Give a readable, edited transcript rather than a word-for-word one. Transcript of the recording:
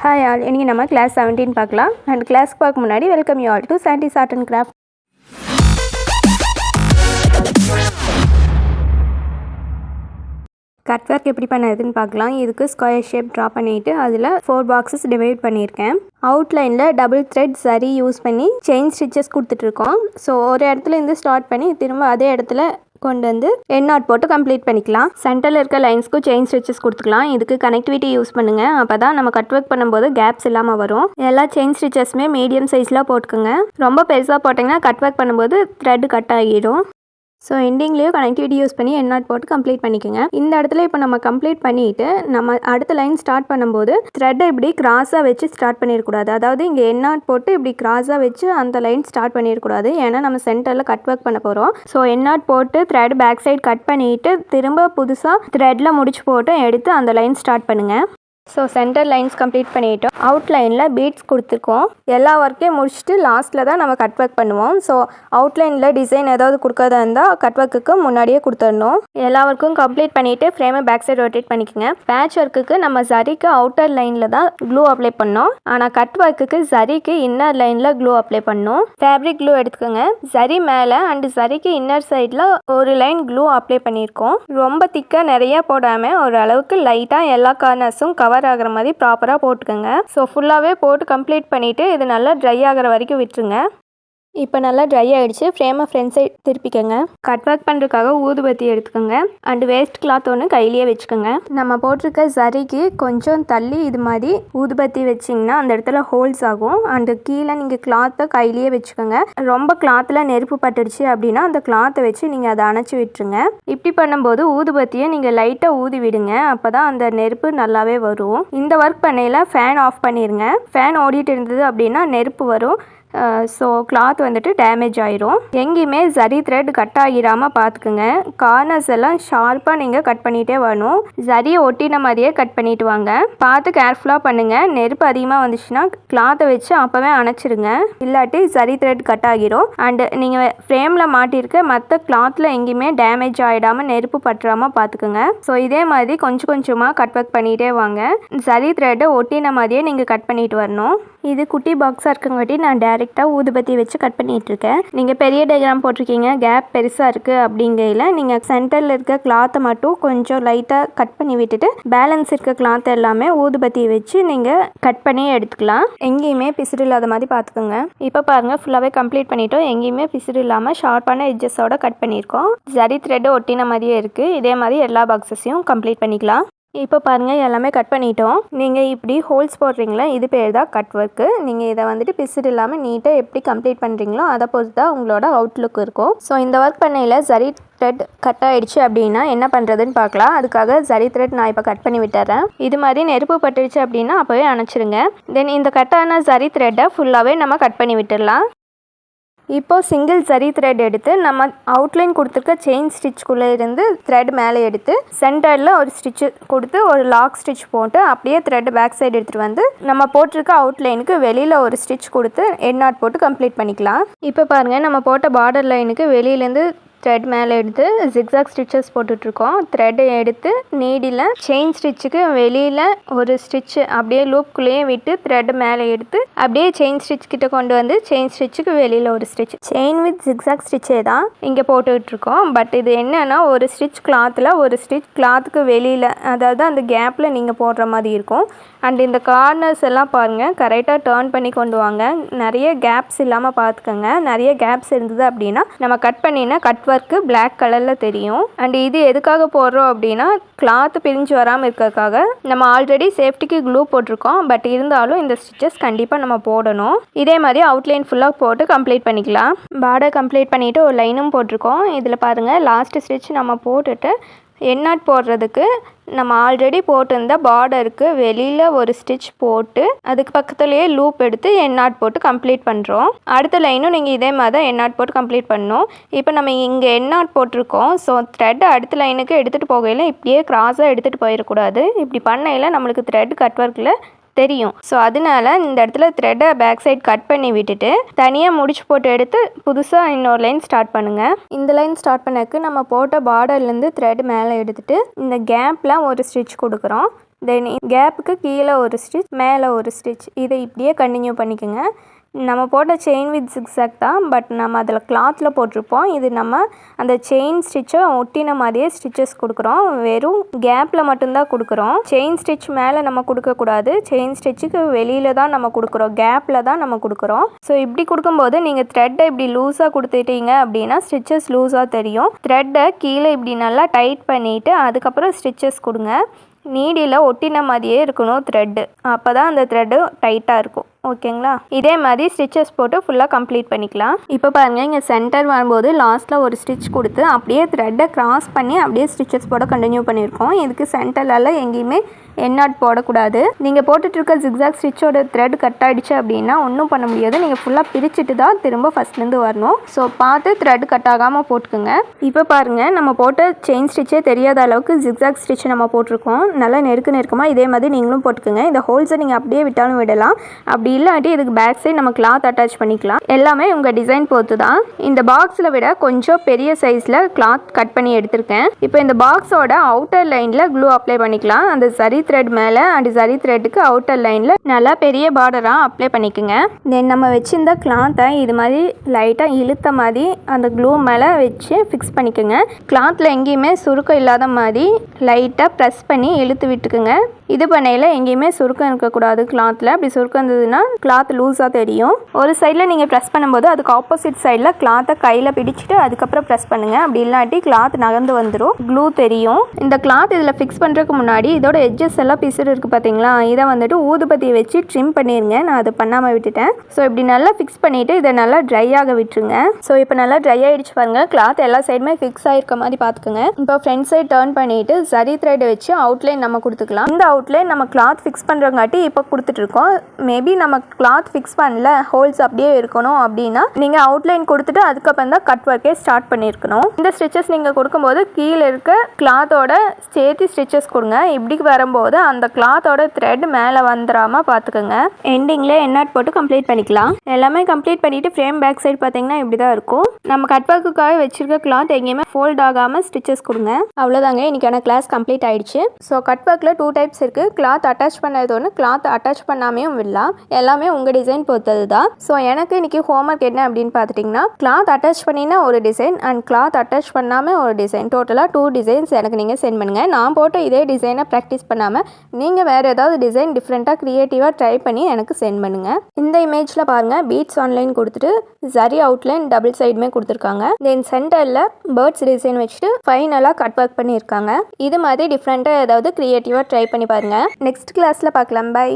Hi all, இன்றைக்கி நம்ம class 17 பார்க்கலாம். அண்ட் கிளாஸ்க்கு பார்க்க முன்னாடி welcome you all to சாண்டிஸ் art and craft. Cut work எப்படி பண்ணதுன்னு பார்க்கலாம். இதுக்கு ஸ்கொயர் ஷேப் ட்ரா பண்ணிவிட்டு அதில் 4 பாக்ஸஸ் டிவைட் பண்ணியிருக்கேன். அவுட்லைனில் டபுள் த்ரெட் சரி யூஸ் பண்ணி செயின் ஸ்டிச்சஸ் கொடுத்துட்ருக்கோம். ஸோ ஒரு இடத்துலேருந்து ஸ்டார்ட் பண்ணி திரும்ப அதே இடத்துல கொண்டு வந்து எண்ட் நாட் போட்டு கம்ப்ளீட் பண்ணிக்கலாம். சென்டரில் இருக்க லைன்ஸ்க்கு செயின் ஸ்டிச்சஸ் கொடுத்துக்கலாம். இதுக்கு கனெக்டிவிட்டி யூஸ் பண்ணுங்கள். அப்போ தான் நம்ம கட் ஒர்க் பண்ணும்போது கேப்ஸ் இல்லாமல் வரும். எல்லா செயின் ஸ்டிச்சஸுமே மீடியம் சைஸில் போட்டுக்கோங்க. ரொம்ப பெருசாக போட்டிங்கன்னா கட் ஒர்க் பண்ணும்போது த்ரெட் கட் ஆகிடும். ஸோ எண்டிங்லேயும் கனெக்டிவிட்டி யூஸ் பண்ணி எண்ட் நாட் போட்டு கம்ப்ளீட் பண்ணிக்கோங்க. இந்த இடத்துல இப்போ நம்ம கம்ப்ளீட் பண்ணிவிட்டு நம்ம அடுத்த லைன் ஸ்டார்ட் பண்ணும்போது த்ரெட்டை இப்படி கிராஸாக வச்சு ஸ்டார்ட் பண்ணிடக்கூடாது. அதாவது இங்கே எண்ட் நாட் போட்டு இப்படி கிராஸாக வச்சு அந்த லைன் ஸ்டார்ட் பண்ணிடக்கூடாது. ஏன்னா நம்ம சென்டரில் கட் ஒர்க் பண்ண போகிறோம். ஸோ எண்ட் நாட் போட்டு த்ரெட் பேக் சைடு கட் பண்ணிவிட்டு திரும்ப புதுசாக த்ரெட்டில் முடிச்சு போட்டு எடுத்து அந்த லைன் ஸ்டார்ட் பண்ணுங்கள். ஸோ சென்டர் லைன்ஸ் கம்ப்ளீட் பண்ணிட்டோம். அவுட்லைனில் பீட்ஸ் கொடுத்துருக்கோம். எல்லா ஒர்க்கையும் முடிச்சுட்டு லாஸ்ட்டில் தான் நம்ம கட் ஒர்க் பண்ணுவோம். ஸோ அவுட்லைனில் டிசைன் ஏதாவது கொடுக்கறதா இருந்தால் கட் ஒர்க்குக்கு முன்னாடியே கொடுத்துடணும். எல்லா ஒர்க்கும் கம்ப்ளீட் பண்ணிவிட்டு ஃப்ரேமை பேக் சைடு ரொட்டேட் பண்ணிக்கோங்க. பேட்ச் ஒர்க்குக்கு நம்ம சரிக்கு அவுட்டர் லைனில் தான் க்ளூ அப்ளை பண்ணோம். ஆனால் கட் ஒர்க்குக்கு சரிக்கு இன்னர் லைனில் க்ளூ அப்ளை பண்ணோம். ஃபேப்ரிக் க்ளூ எடுத்துக்கோங்க. சரி மேலே அண்டு சரிக்கு இன்னர் சைடில் ஒரு லைன் க்ளூ அப்ளை பண்ணியிருக்கோம். ரொம்ப திக்காக நிறைய போடாமல் ஒரு அளவுக்கு லைட்டாக எல்லா கார்னர்ஸும் கவர் ஆகிற மாதிரி ப்ராப்பராக போட்டுக்கோங்க. ஸோ ஃபுல்லாகவே போட்டு கம்ப்ளீட் பண்ணிவிட்டு இது நல்லா ட்ரை ஆகிற வரைக்கும் விட்டுருங்க. இப்போ நல்லா ட்ரை ஆகிடுச்சு. ஃப்ரேமை ஃப்ரண்ட் சைட் திருப்பிக்கோங்க. கட் ஒர்க் பண்ணுறதுக்காக ஊதுபத்தி எடுத்துக்கோங்க. அண்டு வேஸ்ட் கிளாத் ஒன்று கையிலேயே வச்சுக்கோங்க. நம்ம போட்டிருக்க சரிக்கு கொஞ்சம் தள்ளி இது மாதிரி ஊதுபத்தி வச்சிங்கன்னா அந்த இடத்துல ஹோல்ஸ் ஆகும். அண்டு கீழே நீங்கள் கிளாத்தை கையிலேயே வச்சுக்கோங்க. ரொம்ப கிளாத்தில் நெருப்பு பட்டுடுச்சு அப்படின்னா அந்த கிளாத்தை வச்சு நீங்கள் அதை அணைச்சி விட்டுருங்க. இப்படி பண்ணும்போது ஊதுபத்தியை நீங்கள் லைட்டாக ஊதி விடுங்க. அப்போ தான் அந்த நெருப்பு நல்லாவே வரும். இந்த ஒர்க் பண்ணையில் ஃபேன் ஆஃப் பண்ணிடுங்க. ஃபேன் ஓடிட்டு இருந்தது அப்படின்னா நெருப்பு வரும். ஸோ கிளாத் வந்துட்டு டேமேஜ் ஆயிரும். எங்கேயுமே சரி த்ரெட் கட் ஆகிடாமல் பார்த்துக்குங்க. கார்னர்ஸ் எல்லாம் ஷார்ப்பாக நீங்கள் கட் பண்ணிகிட்டே வரணும். சரியை ஒட்டின மாதிரியே கட் பண்ணிட்டு வாங்க. பார்த்து கேர்ஃபுல்லாக பண்ணுங்கள். நெருப்பு அதிகமாக வந்துச்சுன்னா கிளாத்தை வச்சு அப்போவே அணைச்சிருங்க. இல்லாட்டி சரி த்ரெட் கட் ஆகிரும். அண்டு நீங்கள் ஃப்ரேமில் மாட்டியிருக்க மற்ற கிளாத்தில் எங்கேயுமே டேமேஜ் ஆகிடாமல் நெருப்பு பற்றாமல் பார்த்துக்குங்க. ஸோ இதே மாதிரி கொஞ்சம் கொஞ்சமாக கட் ஒர்க் பண்ணிகிட்டே வாங்க. சரி த்ரெட்டை ஒட்டின மாதிரியே நீங்கள் கட் பண்ணிட்டு வரணும். இது குட்டி பாக்ஸாக இருக்கங்காட்டி நான் டேரெக்டாக ஊதுபத்தி வச்சு கட் பண்ணிகிட்ருக்கேன். நீங்கள் பெரிய டயக்ராம் போட்டிருக்கீங்க, கேப் பெருசாக இருக்குது அப்படிங்கையில் நீங்கள் சென்டரில் இருக்க கிளாத்தை மட்டும் கொஞ்சம் லைட்டாக கட் பண்ணி விட்டுட்டு பேலன்ஸ் இருக்க கிளாத் எல்லாமே ஊதுபத்தி வச்சு நீங்கள் கட் பண்ணி எடுத்துக்கலாம். எங்கேயுமே பிசுறு இல்லாத மாதிரி பார்த்துக்கோங்க. இப்போ பாருங்கள் ஃபுல்லாகவே கம்ப்ளீட் பண்ணிட்டோம். எங்கேயுமே பிசுறு இல்லாமல் ஷார்ப்பான எட்ஜஸோட கட் பண்ணியிருக்கோம். சரி த்ரெட்டை ஒட்டின மாதிரியே இருக்குது. இதே மாதிரி எல்லா பாக்ஸஸையும் கம்ப்ளீட் பண்ணிக்கலாம். இப்போ பாருங்கள் எல்லாமே கட் பண்ணிட்டோம். நீங்கள் இப்படி ஹோல்ஸ் போடுறீங்களா, இது பேர் தான் கட் ஒர்க்கு. நீங்கள் இதை வந்துட்டு பிசுறு இல்லாமல் நீட்டாக எப்படி கம்ப்ளீட் பண்ணுறீங்களோ அதை பொறுத்து தான் உங்களோட அவுட்லுக் இருக்கும். ஸோ இந்த ஒர்க் பண்ணையில் சரி த்ரெட் கட் ஆகிடுச்சு அப்படின்னா என்ன பண்ணுறதுன்னு பார்க்கலாம். அதுக்காக சரி த்ரெட் நான் இப்போ கட் பண்ணி விட்டுறேன். இது மாதிரி நெருப்பு பட்டுடுச்சு அப்படின்னா அப்போவே அணைச்சிருங்க. தென் இந்த கட்டான சரி த்ரெட்டை ஃபுல்லாகவே நம்ம கட் பண்ணி விட்டுடலாம். இப்போது சிங்கிள் சரி த்ரெட் எடுத்து நம்ம அவுட்லைன் கொடுத்துருக்க செயின் ஸ்டிச்சுக்குள்ளே இருந்து த்ரெட் மேலே எடுத்து சென்டரில் ஒரு ஸ்டிச்சு கொடுத்து ஒரு லாக் ஸ்டிச் போட்டு அப்படியே த்ரெட் பேக் சைடு எடுத்துகிட்டு வந்து நம்ம போட்டிருக்க அவுட்லைனுக்கு வெளியில் ஒரு ஸ்டிச் கொடுத்து எண்ட் நாட் போட்டு கம்ப்ளீட் பண்ணிக்கலாம். இப்போ பாருங்கள் நம்ம போட்ட பார்டர் லைனுக்கு வெளியிலேருந்து த்ரெட் மேலே எடுத்து ஜிக்ஸாக் ஸ்டிச்சஸ் போட்டுட்ருக்கோம். த்ரெட்டை எடுத்து நீடில் செயின் ஸ்டிச்சுக்கு வெளியில் ஒரு ஸ்டிச்சு அப்படியே லூப்குள்ளேயே விட்டு த்ரெட் மேலே எடுத்து அப்படியே செயின் ஸ்டிச் கிட்ட கொண்டு வந்து செயின் ஸ்டிச்சுக்கு வெளியில் ஒரு ஸ்டிச். செயின் வித் ஜிக்ஸாக் ஸ்டிச்சே தான் இங்கே போட்டுட்ருக்கோம். பட் இது என்னென்னா ஒரு ஸ்டிச் கிளாத்தில் ஒரு ஸ்டிச் கிளாத்துக்கு வெளியில், அதாவது அந்த கேப்பில் நீங்கள் போடுற மாதிரி இருக்கும். அண்ட் இந்த கார்னர்ஸ் எல்லாம் பாருங்கள் கரெக்டாக டர்ன் பண்ணி கொண்டு வாங்க. நிறைய கேப்ஸ் இல்லாமல் பார்த்துக்கோங்க. நிறைய கேப்ஸ் இருந்தது அப்படின்னா நம்ம கட் பண்ணினா கட் ஒர்க்கு பிளாக் கலரில் தெரியும். அண்ட் இது எதுக்காக போடுறோம் அப்படின்னா கிளாத்து பிரிஞ்சு வராமல் இருக்கிறதுக்காக. நம்ம ஆல்ரெடி சேஃப்டிக்கு க்ளூ போட்டிருக்கோம். பட் இருந்தாலும் இந்த ஸ்டிச்சஸ் கண்டிப்பாக நம்ம போடணும். இதே மாதிரி அவுட்லைன் ஃபுல்லாக போட்டு கம்ப்ளீட் பண்ணிக்கலாம். பார்டர் கம்ப்ளீட் பண்ணிவிட்டு ஒரு லைனும் போட்டிருக்கோம். இதில் பாருங்கள் லாஸ்ட்டு ஸ்டிச் நம்ம போட்டுட்டு எண்ட் நாட் போடுறதுக்கு நம்ம ஆல்ரெடி போட்டிருந்த பார்டருக்கு வெளியில் ஒரு ஸ்டிச் போட்டு அதுக்கு பக்கத்துலேயே லூப் எடுத்து எண்ட் நாட் போட்டு கம்ப்ளீட் பண்ணுறோம். அடுத்த லைனும் நீங்கள் இதே மாதிரி தான் எண்ட் நாட் போட்டு கம்ப்ளீட் பண்ணணும். இப்போ நம்ம இங்கே எண்ட் நாட் போட்டிருக்கோம். ஸோ த்ரெட் அடுத்த லைனுக்கு எடுத்துகிட்டு போகையில் இப்படியே கிராஸாக எடுத்துகிட்டு போயிடக்கூடாது. இப்படி பண்ணையில் நம்மளுக்கு த்ரெட் கட் ஒர்க்கில் தெரியும். ஸோ அதனால இந்த இடத்துல த்ரெட்டை பேக் சைட் கட் பண்ணி விட்டுட்டு தனியாக முடிச்சு போட்டு எடுத்து புதுசாக இன்னொரு லைன் ஸ்டார்ட் பண்ணுங்கள். இந்த லைன் ஸ்டார்ட் பண்ணக்கு நம்ம போட்ட பார்டர்லேருந்து த்ரெட் மேலே எடுத்துகிட்டு இந்த கேப்பில் ஒரு ஸ்டிச் கொடுக்குறோம். தென் கேப்புக்கு கீழே ஒரு ஸ்டிச், மேலே ஒரு ஸ்டிச். இதை இப்படியே கண்டினியூ பண்ணிக்கோங்க. நம்ம போட்ட செயின் வித் ஜிக்ஸாக் தான், பட் நம்ம அதில் கிளாத்தில் போட்டிருப்போம். இது நம்ம அந்த செயின் ஸ்டிச்சை ஒட்டின மாதிரியே ஸ்டிச்சஸ் கொடுக்குறோம். வெறும் கேப்பில் மட்டும்தான் கொடுக்குறோம். செயின் ஸ்டிச் மேலே நம்ம கொடுக்கக்கூடாது. செயின் ஸ்டிச்சுக்கு வெளியில் தான் நம்ம கொடுக்குறோம், கேப்பில் தான் நம்ம கொடுக்குறோம். ஸோ இப்படி கொடுக்கும்போது நீங்கள் த்ரெட்டை இப்படி லூஸாக கொடுத்துட்டீங்க அப்படின்னா ஸ்டிச்சஸ் லூஸாக தெரியும். த்ரெட்டை கீழே இப்படி நல்லா டைட் பண்ணிவிட்டு அதுக்கப்புறம் ஸ்டிச்சஸ் கொடுங்க. நீடியில் ஒட்டின மாதிரியே இருக்கணும் த்ரெட்டு, அப்போ தான் அந்த த்ரெட்டு டைட்டாக இருக்கும். ஓகேங்களா? இதே மாதிரி ஸ்டிச்சஸ் போட்டு ஃபுல்லாக கம்ப்ளீட் பண்ணிக்கலாம். இப்போ பாருங்கள், இங்கே சென்டர் வரும்போது லாஸ்ட்டில் ஒரு ஸ்டிச் கொடுத்து அப்படியே த்ரெட்டை கிராஸ் பண்ணி அப்படியே ஸ்டிச்சஸ் போட கண்டினியூ பண்ணியிருக்கோம். இதுக்கு சென்டரில் எங்கேயுமே எண்ணாட் போடக்கூடாது. நீங்கள் போட்டுட்ருக்க ஜிக்ஸாக் ஸ்டிச்சோட த்ரெட் கட் ஆகிடுச்சு அப்படின்னா ஒன்றும் பண்ண முடியாது. நீங்கள் ஃபுல்லாக பிரிச்சுட்டு தான் திரும்ப ஃபஸ்ட்லேருந்து வரணும். ஸோ பார்த்து த்ரெட் கட் ஆகாமல் போட்டுக்குங்க. இப்போ பாருங்கள், நம்ம போட்ட செயின் ஸ்டிச்சே தெரியாத அளவுக்கு ஜிக்ஸாக் ஸ்டிச் நம்ம போட்டிருக்கோம். நல்லா நெருக்கமாக இதே மாதிரி நீங்களும் போட்டுக்குங்க. இந்த ஹோல்ஸை நீங்கள் அப்படியே விட்டாலும் விடலாம். அப்படி இல்லாட்டி இதுக்கு பேக் சைடு நம்ம கிளாத் அட்டாச் பண்ணிக்கலாம். எல்லாமே உங்கள் டிசைன் பொறுத்து தான். இந்த பாக்ஸில் விட கொஞ்சம் பெரிய சைஸில் கிளாத் கட் பண்ணி எடுத்திருக்கேன். இப்போ இந்த பாக்ஸோட அவுட்டர் லைனில் க்ளூ அப்ளை பண்ணிக்கலாம். அந்த சரி த்ரெட் மேலே அண்ட் சரி த்ரெட்டுக்கு அவுட்டர் லைனில் நல்லா பெரிய பார்டராக அப்ளை பண்ணிக்கோங்க. தென் நம்ம வச்சிருந்த கிளாத்தை இது மாதிரி லைட்டாக இழுத்த மாதிரி அந்த க்ளூ மேலே வச்சு ஃபிக்ஸ் பண்ணிக்கோங்க. கிளாத்தில் எங்கேயுமே சுருக்கம் இல்லாத மாதிரி லைட்டாக ப்ரெஸ் பண்ணி இழுத்து விட்டுக்குங்க. இது பண்ணையில் எங்கேயுமே சுருக்கம் இருக்கக்கூடாது கிளாத்தில். அப்படி சுருக்கம் இருந்ததுன்னா கிளாத் லூஸாக தெரியும். ஒரு சைடில் நீங்கள் ப்ரெஸ் பண்ணும்போது அதுக்கு ஆப்போசிட் சைடில் கிளாத்தை கையில் பிடிச்சிட்டு அதுக்கப்புறம் ப்ரெஸ் பண்ணுங்கள். அப்படி இல்லாட்டி கிளாத் நகர்ந்து வந்துடும், க்ளூ தெரியும். இந்த கிளாத் இதில் ஃபிக்ஸ் பண்ணுறதுக்கு முன்னாடி இதோட எட்ஜஸ் எல்லாம் பிசுறு இருக்குது பார்த்தீங்களா, இதை வந்துட்டு ஊதுபத்தியை வச்சு ட்ரிம் பண்ணிடுங்க. நான் அதை பண்ணாமல் விட்டுட்டேன். ஸோ இப்படி நல்லா ஃபிக்ஸ் பண்ணிவிட்டு இதை நல்லா ட்ரை ஆக விட்டுருங்க. ஸோ இப்போ நல்லா ட்ரை ஆகிடுச்சு பாருங்கள். கிளாத் எல்லா சைடுமே ஃபிக்ஸ் ஆகிருக்க மாதிரி பார்த்துக்கோங்க. இப்போ ஃப்ரண்ட் சைட் டர்ன் பண்ணிவிட்டு சரி த்ரெட் வச்சு அவுட்லைன் நம்ம கொடுத்துக்கலாம். இந்த அவுட்லைன் நம்ம கிளாத் ஃபிக்ஸ் பண்ணுறங்காட்டி இப்போ கொடுத்துட்ருக்கோம். மேபி நம்ம கிளாத் ஃபிக்ஸ் பண்ணல, ஹோல்ஸ் அப்படியே இருக்கணும் அப்படின்னா நீங்கள் அவுட்லைன் கொடுத்துட்டு அதுக்கப்புறம் தான் கட் ஒர்க்கே ஸ்டார்ட் பண்ணியிருக்கணும். இந்த ஸ்டிச்சஸ் நீங்கள் கொடுக்கும்போது கீழே இருக்க கிளாத்தோட சேர்த்து ஸ்டிச்சஸ் கொடுங்க. இப்படி வரும்போது அந்த கிளாத்தோட த்ரெட் மேலே வந்துடாமல் பார்த்துக்கோங்க. எண்டிங்கில் எண்ணாட் போட்டு கம்ப்ளீட் பண்ணிக்கலாம். எல்லாமே கம்ப்ளீட் பண்ணிவிட்டு ஃப்ரேம் பேக் சைடு பார்த்தீங்கன்னா இப்படி தான் இருக்கும். நம்ம கட் ஒர்க்குக்காக வச்சிருக்க கிளாத் எங்கேயுமே ஃபோல்ட் ஆகாமல் ஸ்டிச்சஸ் கொடுங்க. அவ்வளோதாங்க, இன்றைக்கான கிளாஸ் கம்ப்ளீட் ஆகிடுச்சு. ஸோ கட் ஒர்க்கில் 2 டைப்ஸ் இருக்குது. கிளாத் அட்டாச் பண்ணது ஒன்று, கிளாத் அட்டாச் பண்ணாமையும் விடலாம். எல்லாமே உங்கள் டிசைன் பொறுத்தது தான். ஸோ எனக்கு இன்றைக்கி ஹோம்ஒர்க் என்ன அப்படின்னு பார்த்துட்டிங்கன்னா, கிளாத் அட்டாச் பண்ணினா ஒரு டிசைன் அண்ட் கிளாத் அட்டாச் பண்ணாமல் ஒரு டிசைன், டோட்டலாக 2 டிசைன்ஸ் எனக்கு நீங்கள் சென்ட் பண்ணுங்கள். நான் போட்ட இதே டிசைனை ப்ராக்டிஸ் பண்ணாமல் நீங்கள் வேறு ஏதாவது டிசைன் டிஃப்ரெண்ட்டாக க்ரியேட்டிவாக ட்ரை பண்ணி எனக்கு சென்ட் பண்ணுங்கள். இந்த இமேஜில் பாருங்கள், பீட்ஸ் ஆன்லைன் கொடுத்துட்டு சரி அவுட்லைன் டபுள் சைடுமே கொடுத்துருக்காங்க. தென் சென்டரில் பேர்ட்ஸ் டிசைன் வச்சுட்டு ஃபைனலாக கட் ஒர்க் பண்ணியிருக்காங்க. இது மாதிரி டிஃப்ரெண்ட்டாக ஏதாவது க்ரியேட்டிவாக ட்ரை பண்ணி பாருங்கள். நெக்ஸ்ட் கிளாஸில் பார்க்கலாம். பை.